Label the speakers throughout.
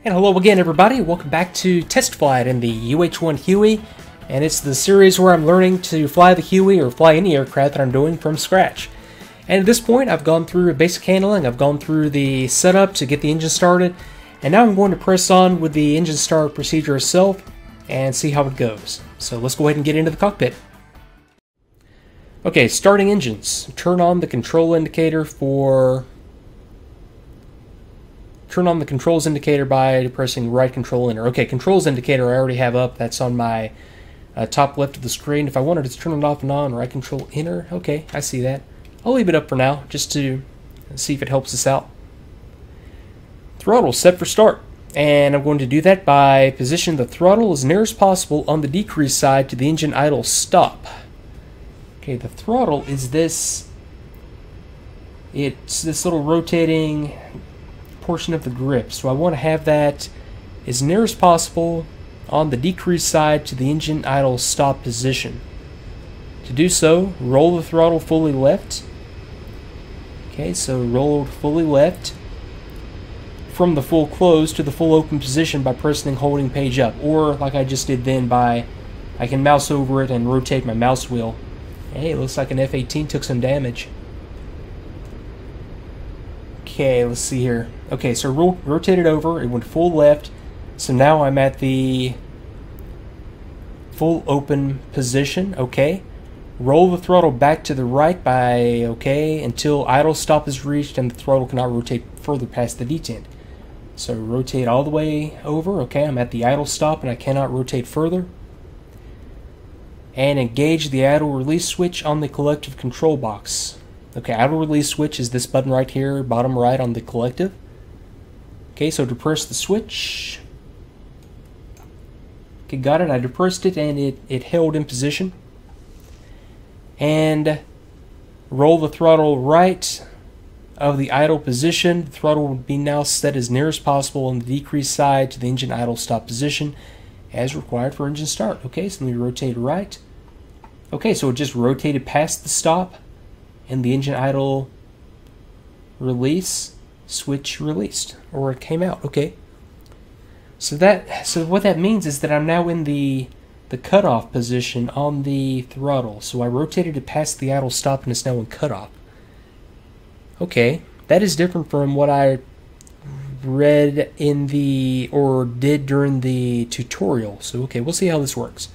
Speaker 1: And hello again, everybody. Welcome back to Test Flight in the UH-1 Huey, and it's the series where I'm learning to fly the Huey or fly any aircraft that I'm doing from scratch. And at this point, I've gone through basic handling, I've gone through the setup to get the engine started, and now I'm going to press on with the engine start procedure itself and see how it goes. So let's go ahead and get into the cockpit. Okay, starting engines. Turn on the control indicator for... Turn on the controls indicator by pressing right control enter. Okay, controls indicator I already have up. That's on my top left of the screen. If I wanted to turn it off and on, right control enter. Okay, I see that. I'll leave it up for now, just to see if it helps us out. Throttle set for start. And I'm going to do that by positioning the throttle as near as possible on the decrease side to the engine idle stop. Okay, the throttle is this... It's this little rotating portion of the grip, so I want to have that as near as possible on the decrease side to the engine idle stop position. To do so, roll the throttle fully left. Okay, so roll fully left from the full close to the full open position by pressing and holding page up, or like I just did then by I can mouse over it and rotate my mouse wheel. Hey, it looks like an F-18 took some damage. Okay, let's see here. Okay, so rotate it over, it went full left, so now I'm at the full open position. Okay, roll the throttle back to the right by, okay, until idle stop is reached and the throttle cannot rotate further past the detent. So rotate all the way over. Okay, I'm at the idle stop and I cannot rotate further. And engage the idle release switch on the collective control box. Okay, idle release switch is this button right here, bottom right on the collective. Okay, so depress the switch. Okay, got it. I depressed it and it held in position. And roll the throttle right of the idle position. The throttle would be now set as near as possible on the decrease side to the engine idle stop position as required for engine start. Okay, so let me rotate right. Okay, so it just rotated past the stop and the engine idle release switch released, or it came out. Okay, so what that means is that I'm now in the cutoff position on the throttle. So I rotated it past the idle stop and it's now in cutoff. Okay, that is different from what I read in the, or did during the tutorial. So okay, we'll see how this works.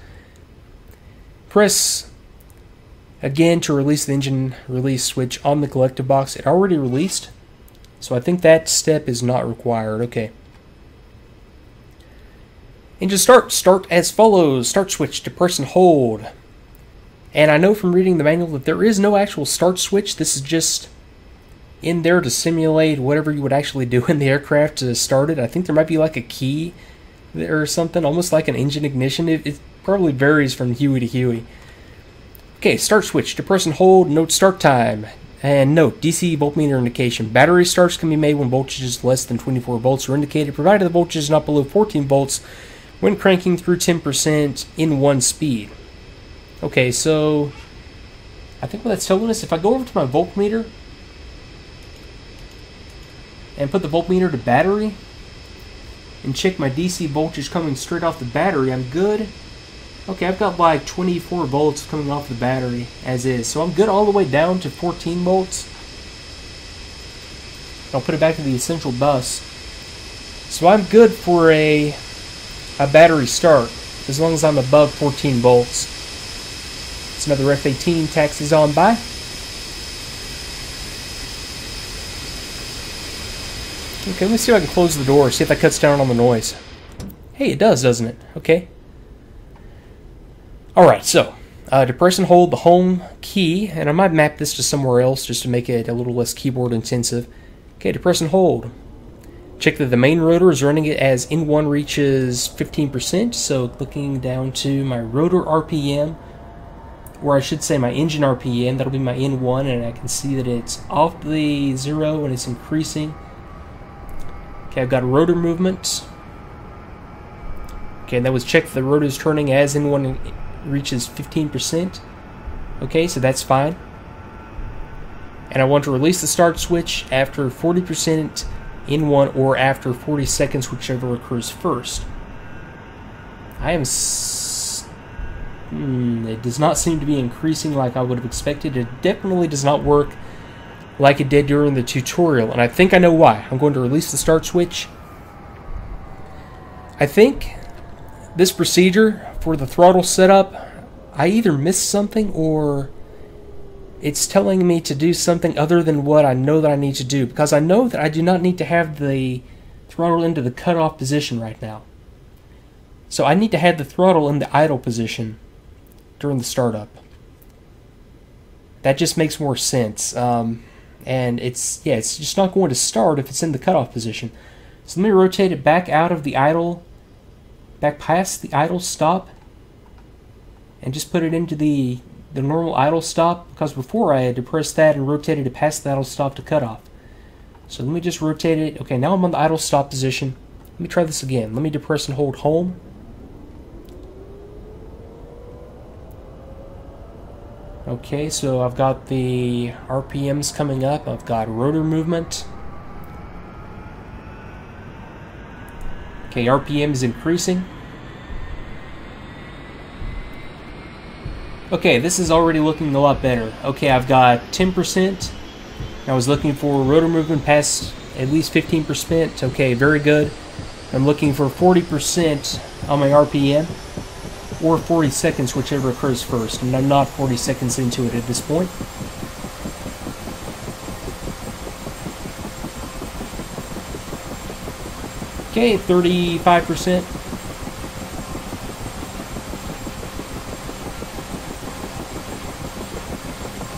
Speaker 1: Press again to release the engine release switch on the collective box. It already released, so I think that step is not required. Okay. Engine start. Start as follows. Start switch, depress and hold. And I know from reading the manual that there is no actual start switch. This is just in there to simulate whatever you would actually do in the aircraft to start it. I think there might be like a key or something, almost like an engine ignition. It probably varies from Huey to Huey. Okay, start switch, depress and hold, note start time. And note, DC voltmeter indication. Battery starts can be made when voltages less than 24 volts are indicated, provided the voltage is not below 14 volts when cranking through 10% in one speed. Okay, so I think what that's telling us, if I go over to my voltmeter and put the voltmeter to battery and check my DC voltage coming straight off the battery, I'm good. Okay, I've got like 24 volts coming off the battery as is, so I'm good all the way down to 14 volts. I'll put it back to the essential bus. So I'm good for a battery start as long as I'm above 14 volts. It's another F-18 taxis on by. Okay, let me see if I can close the door, see if that cuts down on the noise. Hey, it does, doesn't it? Okay. Alright, so, depress and hold the home key, and I might map this to somewhere else just to make it a little less keyboard intensive. Okay, depress and hold. Check that the main rotor is running it as N1 reaches 15%, so clicking down to my rotor RPM, or I should say my engine RPM, that'll be my N1, and I can see that it's off the 0 and it's increasing. Okay, I've got rotor movement. Okay, that was check that the rotor is turning as N1 reaches 15%. Okay, so that's fine. And I want to release the start switch after 40% in 1 or after 40 seconds, whichever occurs first. I am... it does not seem to be increasing like I would have expected. It definitely does not work like it did during the tutorial, and I think I know why. I'm going to release the start switch. I think this procedure for the throttle setup, I either missed something or it's telling me to do something other than what I know that I need to do, because I know that I do not need to have the throttle into the cutoff position right now. So I need to have the throttle in the idle position during the startup. That just makes more sense. And it's just not going to start if it's in the cutoff position. So let me rotate it back out of the idle, back past the idle stop, and just put it into the normal idle stop, because before I had to press that and rotated it past the idle stop to cutoff. So let me just rotate it. Okay, now I'm on the idle stop position. Let me try this again. Let me depress and hold home. Okay, so I've got the RPMs coming up. I've got rotor movement. Okay, RPM is increasing. Okay, this is already looking a lot better. Okay, I've got 10%. I was looking for rotor movement past at least 15%. Okay, very good. I'm looking for 40% on my RPM. Or 40 seconds, whichever occurs first. And I'm not 40 seconds into it at this point. Okay, 35%.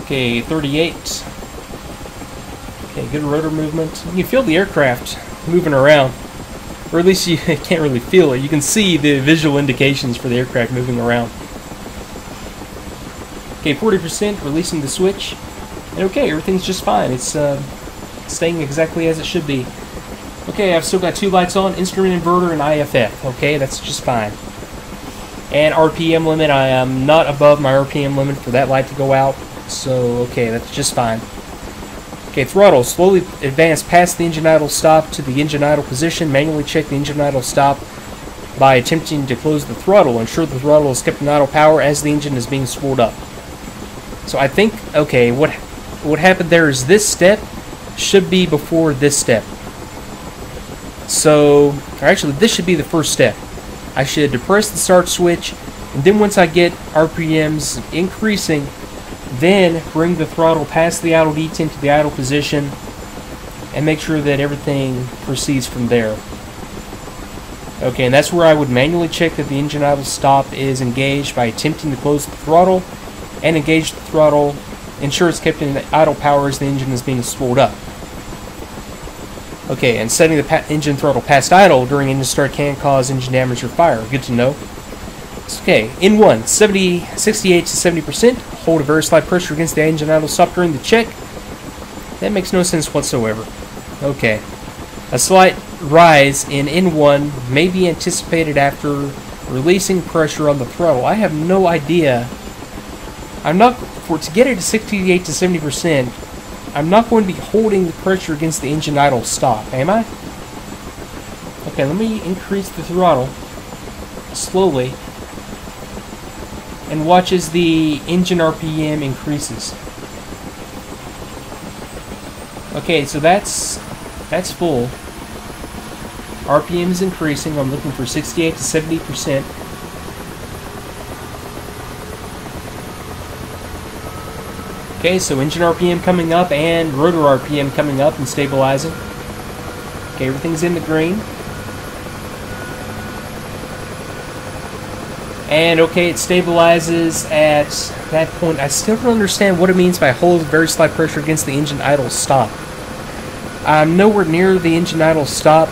Speaker 1: Okay, 38. Okay, good rotor movement. You can feel the aircraft moving around. Or at least you can't really feel it. You can see the visual indications for the aircraft moving around. Okay, 40%, releasing the switch. And okay, everything's just fine. It's staying exactly as it should be. Okay, I've still got 2 lights on, instrument inverter and IFF. Okay, that's just fine. And RPM limit, I am not above my RPM limit for that light to go out. So, okay, that's just fine. Okay, throttle. Slowly advance past the engine idle stop to the engine idle position. Manually check the engine idle stop by attempting to close the throttle. Ensure the throttle is kept in idle power as the engine is being spooled up. So I think, okay, what happened there is this step should be before this step. So, or actually, this should be the first step. I should depress the start switch, and then once I get RPMs increasing, then bring the throttle past the idle detent to the idle position and make sure that everything proceeds from there. Okay, and that's where I would manually check that the engine idle stop is engaged by attempting to close the throttle and engage the throttle, ensure it's kept in idle power as the engine is being spooled up. Okay, and setting the engine throttle past idle during engine start can cause engine damage or fire. Good to know. Okay, in 1, 68 to 70%. Hold a very slight pressure against the engine idle stop during the check. That makes no sense whatsoever. Okay. A slight rise in N1 may be anticipated after releasing pressure on the throttle. I have no idea. To get it to 68 to 70%, I'm not going to be holding the pressure against the engine idle stop, am I? Okay, let me increase the throttle slowly and watch as the engine RPM increases. Okay, so that's full. RPM is increasing. I'm looking for 68 to 70%. Okay, so engine RPM coming up and rotor RPM coming up and stabilizing. Okay, everything's in the green. And okay, it stabilizes at that point. I still don't understand what it means by hold very slight pressure against the engine idle stop. I'm nowhere near the engine idle stop,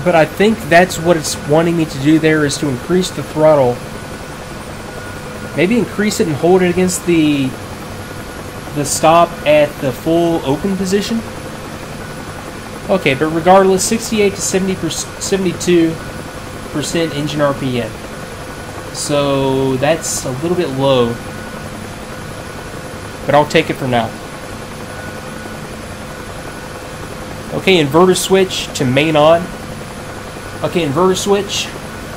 Speaker 1: but I think that's what it's wanting me to do there, is to increase the throttle. Maybe increase it and hold it against the stop at the full open position. Okay, but regardless, 68 to 72% engine RPM. So that's a little bit low, but I'll take it for now. Okay, inverter switch to main on. Okay, inverter switch.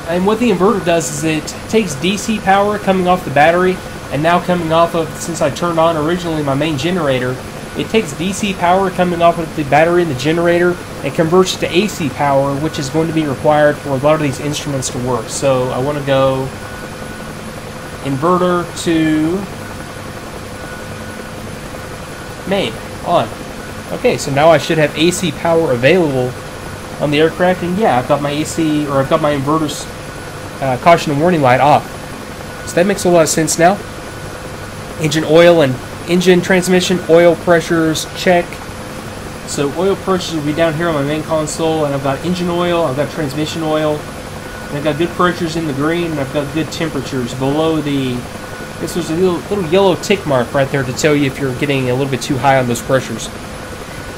Speaker 1: And what the inverter does is it takes DC power coming off the battery and now coming off of, since I turned on originally my main generator, it takes DC power coming off of the battery and the generator and converts it to AC power, which is going to be required for a lot of these instruments to work. So I want to go inverter to main on. Okay, so now I should have AC power available on the aircraft, and yeah, I've got my AC, or I've got my inverter's caution and warning light off. So that makes a lot of sense now. Engine oil and engine transmission oil pressures check. So oil pressures will be down here on my main console, and I've got engine oil, I've got transmission oil, and I've got good pressures in the green, and I've got good temperatures below the. I guess there's a little yellow tick mark right there to tell you if you're getting a little bit too high on those pressures.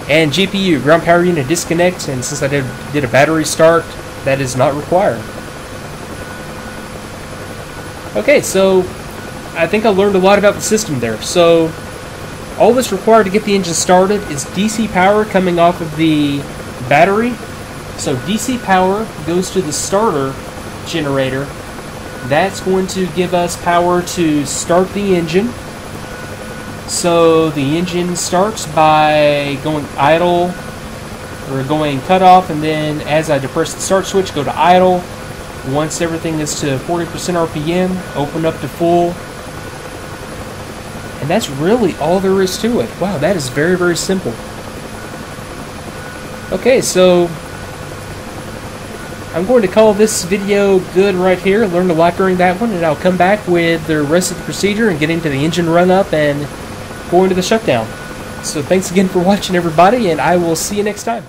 Speaker 1: And GPU, ground power unit disconnect, and since I did a battery start, that is not required. Okay, so I think I learned a lot about the system there. So all that's required to get the engine started is DC power coming off of the battery. So DC power goes to the starter generator. That's going to give us power to start the engine. So the engine starts by going idle, or going cut off, and then as I depress the start switch, go to idle. Once everything is to 40% RPM, open up to full. And that's really all there is to it. Wow, that is very, very simple. Okay, so I'm going to call this video good right here. Learned a lot during that one, and I'll come back with the rest of the procedure and get into the engine run-up and go into the shutdown. So thanks again for watching, everybody, and I will see you next time.